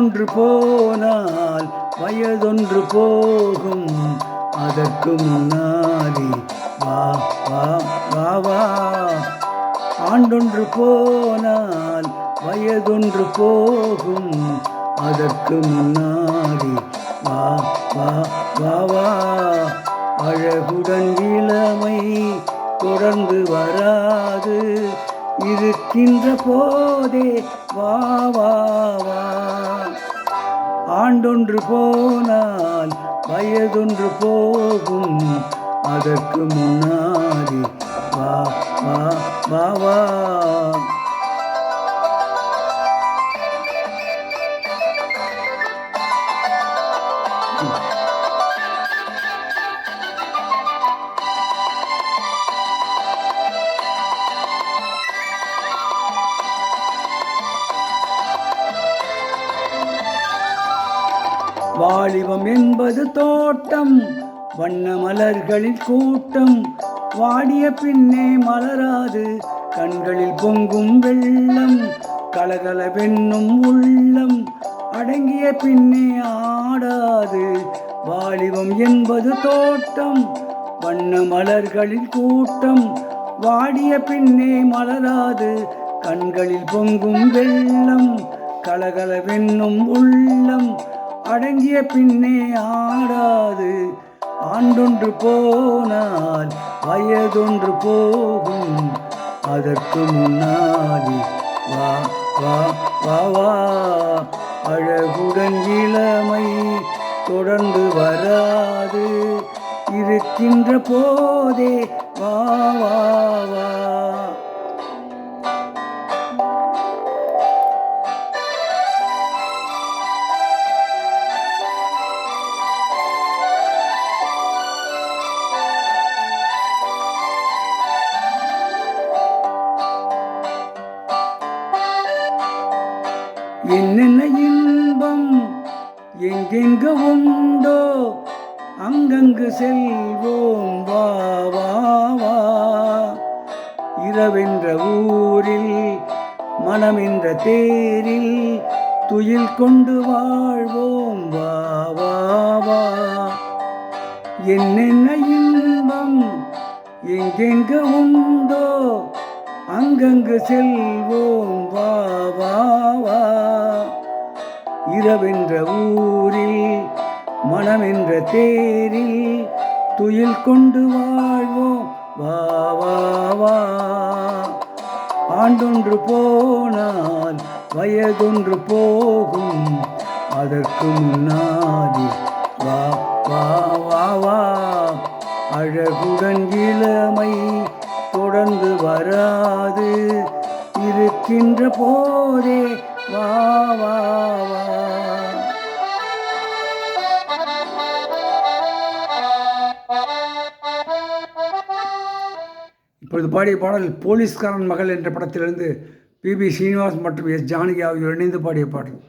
ஆண்டொன்று போனால் வயதொன்று போகும், அதற்கு முன்னாடி வா வா வா வா. ஆண்டொன்று போனால் வயதொன்று போகும், அதற்கு முன்னாடி வா வா வா வா. அழகுடன் இளமை தொடர்ந்து வராது, இருக்கின்ற போதே வா வா வா. ஆண்டொன்று போனால் வயதொன்று போகும், அதற்கு முன்னாடி வா வா வா வா. வாலிபம் என்பது தோட்டம், வண்ண மலர்களின் கூட்டம், வாடிய பின்னே மலராது, கண்களில் பொங்கும் வெள்ளம், கலகலவென்னும் உள்ளம், அடங்கிய பின்னே ஆடாது. வாலிபம் என்பது தோட்டம், வண்ண மலர்களின் கூட்டம், வாடிய பின்னே மலராது, கண்களில் பொங்கும் வெள்ளம், கலகலவென்னும் உள்ளம், அடங்கிய பின்னே ஆடாது. ஆண்டொன்று போனால் வயதொன்று போகும், அதற்கு முன்னாடி வா வா வா வா. அழகுடன் இளமை தொடர்ந்து வராது, இருக்கின்ற போதே வா வா வா. என்னென்ன இன்பம் எங்கெங்கு உண்டோ, அங்கங்கு செல்வோம் வா வா வா. இரவென்ற ஊரில் மனமென்ற தேரில் துயில் கொண்டு வாழ்வோம் வா வா வா. என்னென்ன இன்பம் எங்கெங்கு உண்டோ, அங்கங்கு செல்வோம் வா வா வா. இரவென்ற ஊரில் மனமென்ற தேரில் துயில் கொண்டு வாழ்வோம் வா வா வா. ஆண்டொன்று போனால் வயதொன்று போகும், அதற்கு முன்னாடி வா வா வா வா. அழகுடன் இளமை தொடர்ந்து வராது, இருக்கின்ற போதே வா வா வா. இப்பொழுது பாடிய பாடல் போலீஸ்காரன் மகள் என்ற படத்திலிருந்து பி.பி. ஸ்ரீனிவாஸ் மற்றும் எஸ். ஜானகி ஆகியோர் இணைந்து பாடிய பாடல்.